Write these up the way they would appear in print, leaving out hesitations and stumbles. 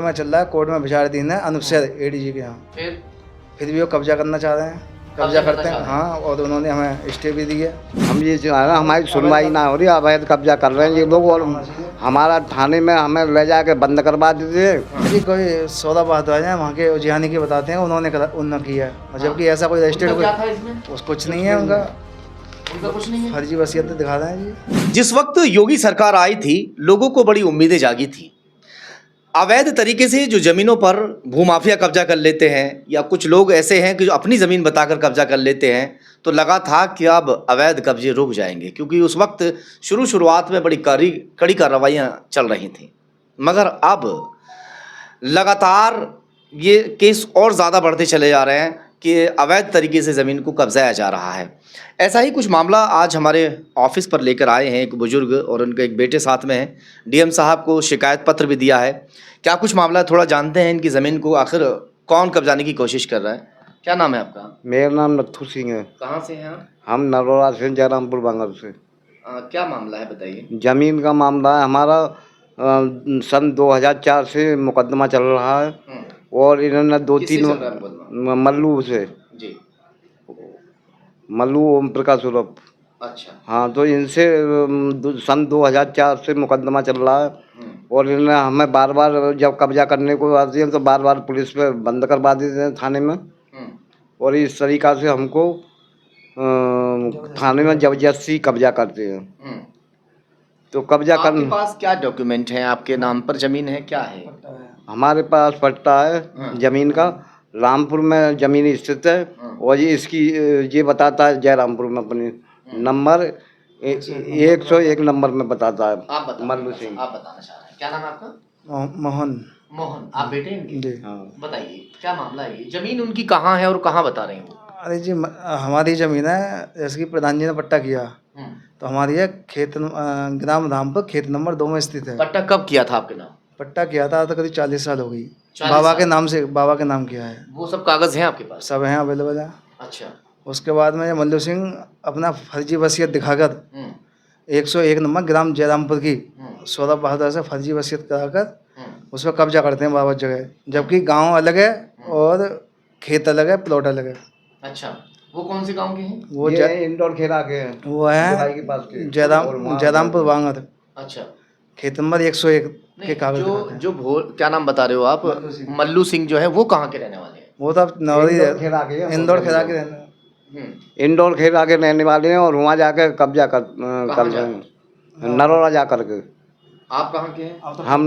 में चल रहा है, कोर्ट में विचार दिन है अनुच्छेद एडीजी के यहाँ। फिर भी वो कब्जा करना चाह रहे हैं, कब्जा करते हैं। हाँ, और उन्होंने हमें स्टे भी दी है। हम ये जो है ना, हमारी सुनवाई ना हो रही, अवैध कब्जा कर रहे हैं ये लोग, और हमारा थाने में हमें ले जाके बंद करवा देते। जी कोई सौदा बात आ जाए वहाँ के जिहानी की बताते हैं, उन्होंने किया है, जबकि ऐसा कोई रजिस्टर्ड कुछ नहीं है उनका कुछ नहीं है, फर्जी वसीयत दिखा रहे हैं जी। जिस वक्त योगी सरकार आई थी, लोगों को बड़ी उम्मीदें जागी थी। अवैध तरीके से जो जमीनों पर भूमाफिया कब्जा कर लेते हैं, या कुछ लोग ऐसे हैं कि जो अपनी ज़मीन बताकर कब्जा कर लेते हैं, तो लगा था कि अब अवैध कब्जे रुक जाएंगे, क्योंकि उस वक्त शुरुआत में बड़ी कड़ी कार्रवाइयाँ चल रही थी। मगर अब लगातार ये केस और ज़्यादा बढ़ते चले जा रहे हैं कि अवैध तरीके से ज़मीन को कब्जाया जा रहा है। ऐसा ही कुछ मामला आज हमारे ऑफिस पर लेकर आए हैं एक बुजुर्ग, और उनके एक बेटे साथ में हैं। डीएम साहब को शिकायत पत्र भी दिया है। क्या कुछ मामला, थोड़ा जानते हैं इनकी ज़मीन को आखिर कौन कब्जाने की कोशिश कर रहा है। क्या नाम है आपका? मेरा नाम नथू सिंह है। कहाँ से हैं आप? हम नरोरा से, जयरामपुर बांगर से। क्या मामला है बताइए। जमीन का मामला है हमारा। सन 2004 से मुकदमा चल रहा है, और इन्होंने 2-3 मल्लू से जी, मल्लू ओम प्रकाश उर्फ। अच्छा। हाँ, तो इनसे सन 2004 से मुकदमा चल रहा है, और इन्होंने हमें बार बार जब कब्जा करने को आती है तो बार बार पुलिस पे बंद करवा देते हैं थाने में, और इस तरीक़ा से हमको थाने में जबरदस्ती कब्जा करते हैं। तो कब्जा कर, आपके पास क्या डॉक्यूमेंट है? आपके नाम पर ज़मीन है, क्या है? हमारे पास पट्टा है ज़मीन का, रामपुर में ज़मीन स्थित है, और ये इसकी ये बताता है जयरामपुर में अपनी नंबर 101 नंबर में बताता है। आप मल्लू सिंह। आप बताना चाह रहे हैं, क्या नाम है आपका? मोहन। मोहन, आप बेटे इनके? जी हाँ। बताइए क्या मामला है ये? जमीन उनकी कहाँ है और कहाँ बता रहे हैं वो? अरे जी हमारी ज़मीन है, जैसे कि प्रधान जी ने पट्टा किया, तो हमारी है खेत ग्राम रामपुर, खेत नंबर 2 में स्थित है। पट्टा कब किया था आपके नाम? पट्टा किया था तो करीब 40 साल हो गई। 40 बाबा साल? के नाम से, बाबा के नाम किया है। वो सब कागज़ हैं आपके पास? सब हैं, अवेलेबल है। अच्छा। उसके बाद में मल्लू सिंह अपना फर्जी वसीयत दिखाकर 101 नंबर ग्राम जयरामपुर की सौदा बहादुर से फर्जी वसीयत कराकर उस पर कब्जा करते हैं बाबा जगह, जबकि गांव अलग है और खेत अलग है, प्लॉट अलग है। अच्छा, वो कौन से गांव के हैं? वो इंदौर खेरा के हैं, वो है के पास के जयरामपुर बांगर, अच्छा। खेत नंबर 101 के नहीं, कागज जो दिखाते हैं। जो क्या नाम बता रहे हो आप? मल्लू सिंह जो है वो कहाँ के रहने वाले हैं? वो तो नवरी इंदौर खेरा के हैं। इंदौर खेरा के रहने हैं। इंदौर खेरा के रहने वाले हैं, और वहाँ जाके कब्जा कर रहे हैं, नरोरा जा करके। आप कहाँ के हैं? हम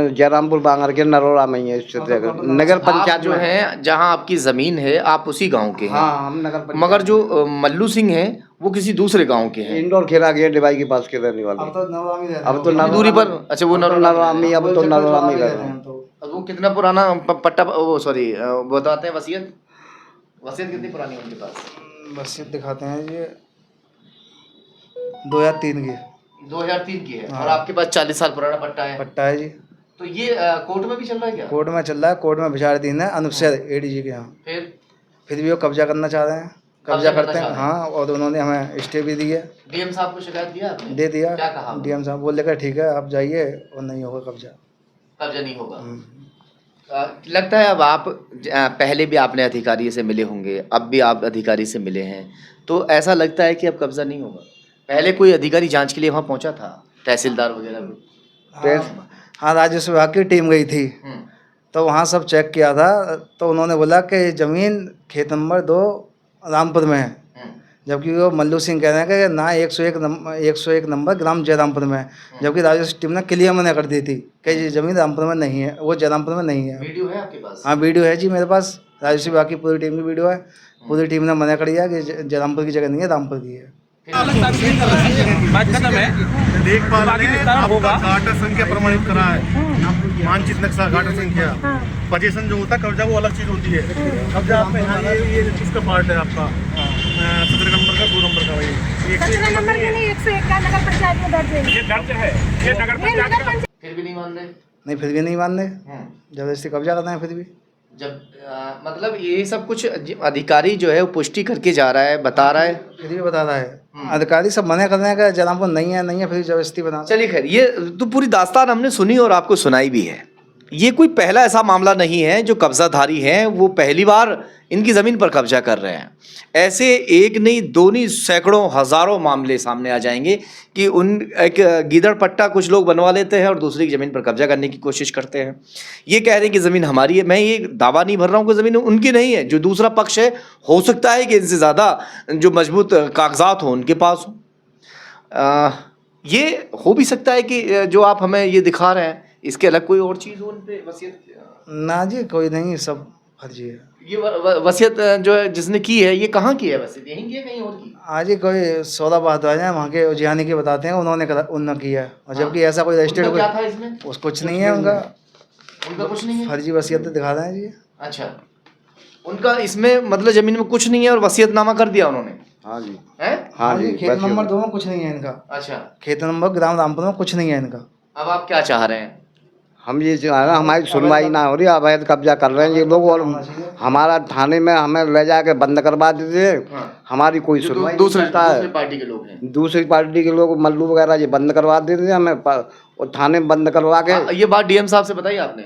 जयरामपुर बांगर के नरोरा में ही है स्थित है, नगर पंचायत जो है जहाँ आपकी ज़मीन है, आप उसी गांव के हैं? हाँ, हम नगर पंचायत। मगर जो मल्लू सिंह हैं वो किसी दूसरे गांव के हैं? इंदौर खेरा के डिवाई के पास के रहने वाले। अब तो नरोरा में रहते हैं। अब तो कितनी दूरी पर? अच्छा, वो नरोरा में, अब तो नरोरा में रहते हैं। वो कितना पुराना पट्टा, वो सॉरी बताते हैं वसीयत कितनी पुरानी है उनके पास? वसीयत दिखाते हैं ये 2003 की 2003 की है। हाँ। और आपके पास 40 साल पुराना पट्टा है? पट्टा है जी। तो ये कोर्ट में भी चल रहा है क्या? कोर्ट में चल रहा है, कोर्ट में विचार दिन है अनुच्छेद एडीजी के यहाँ। फिर भी वो कब्जा करना चाह रहे हैं, कब्जा करते हैं। हाँ, और उन्होंने हमें स्टे भी दी है। डीएम साहब को शिकायत दिया आपने? दे दिया। क्या कहा? डीएम साहब बोल लेकर ठीक है आप जाइए, और नहीं होगा कब्जा। कब्जा नहीं होगा। लगता है अब आप पहले भी आपने अधिकारी से मिले होंगे, अब भी आप अधिकारी से मिले हैं, तो ऐसा लगता है कि अब कब्जा नहीं होगा? पहले कोई अधिकारी जांच के लिए वहाँ पहुँचा था, तहसीलदार वगैरह भी? हाँ, राजस्व विभाग की टीम गई थी, तो वहाँ सब चेक किया था, तो उन्होंने बोला कि ये ज़मीन खेत नंबर 2 रामपुर में है, जबकि वो मल्लू सिंह कह रहे हैं कि ना 101 नंबर ग्राम जयरामपुर में है, जबकि राजस्व टीम ने क्लियर मना कर दी थी कि ये ज़मीन रामपुर में नहीं है, वो जयरामपुर में नहीं है। वीडियो है आपके पास? हाँ, वीडियो है जी मेरे पास, राजस्व विभाग की पूरी टीम की वीडियो है। पूरी टीम ने मना कर दिया कि जयरामपुर की जगह नहीं है, रामपुर की है। होगा घाटा संख्या प्रमाणित करा है, मानचित नक्शा घाटा संख्या, पोजीशन जो होता है कब्जा वो अलग चीज होती है। कब्जा आपका यहाँ ये किसका पार्ट है आपका? 17 नंबर का, 2 नंबर का। भाई 17 नंबर के नहीं, 101 का नगर पंचायत में दर्ज है। ये दर्ज है, ये नगर पंचायत। फिर भी नहीं मान रहे? नहीं, फिर भी नहीं मान रहे, जबरदस्ती कब्जा करना है फिर भी। जब मतलब ये सब कुछ अधिकारी जो है वो पुष्टि करके जा रहा है, बता रहा है, फिर भी बता रहा है। अधिकारी सब मना कर रहे हैं कि जयरामपुर नहीं है, फिर जबरदस्ती बना। चलिए खैर, ये तो पूरी दास्तान हमने सुनी और आपको सुनाई भी है। ये कोई पहला ऐसा मामला नहीं है जो कब्जाधारी हैं वो पहली बार इनकी ज़मीन पर कब्जा कर रहे हैं। ऐसे एक नहीं, दो नहीं, सैकड़ों हज़ारों मामले सामने आ जाएंगे कि एक गीदड़ पट्टा कुछ लोग बनवा लेते हैं और दूसरी की ज़मीन पर कब्जा करने की कोशिश करते हैं। ये कह रहे हैं कि ज़मीन हमारी है। मैं ये दावा नहीं भर रहा हूँ कि ज़मीन उनकी नहीं है। जो दूसरा पक्ष है, हो सकता है कि इनसे ज़्यादा जो मजबूत कागजात हों उनके पास हो। ये हो भी सकता है कि जो आप हमें ये दिखा रहे हैं इसके अलग कोई और चीज़ हो उन पे वसीयत। ना जी, कोई नहीं, सब फर्जी है। ये वसीयत जो है जिसने की है, ये कहाँ की है वसीयत? यहीं की है कहीं और की? आज ही कोई सौदा बात है वहाँ के उजियानी के बताते हैं, उन्होंने किया है। और जबकि ऐसा कोई रजिस्टर्ड उनका क्या था इसमें? कुछ नहीं है उनका कुछ नहीं है। फर्जी वसीयत दिखा रहे हैं जी। अच्छा, उनका इसमें मतलब जमीन में कुछ नहीं है और वसीयतनामा कर दिया उन्होंने। हाँ जी, हैं? हाँ जी, खेत नंबर 2 में कुछ नहीं है इनका। अच्छा, खेत नंबर ग्राम रामपुर में कुछ नहीं है इनका। अब आप क्या चाह रहे हैं? हम ये चाह रहे हैं, हमारी सुनवाई ना हो रही, अवैध कब्जा कर रहे हैं ये लोग और हमारा थाने में हमें ले जाके बंद करवा देते हैं। हमारी कोई सुनवाई दूसरे नहीं करता है। पार्टी के लोग हैं। दूसरी पार्टी के लोग मल्लू वगैरह ये बंद करवा देते हैं हमें और थाने में बंद करवा के ये बात डीएम साहब से बताई आपने?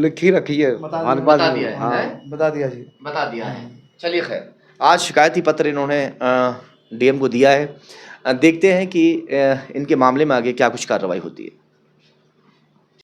लिखी रखी है हमारे पास। बता दिया है, हाँ, हैं? बता दिया जी। बता दिया है। चलिए खैर, आज शिकायती पत्र इन्होंने डीएम को दिया है। देखते हैं कि इनके मामले में आगे क्या कुछ कार्रवाई होती है।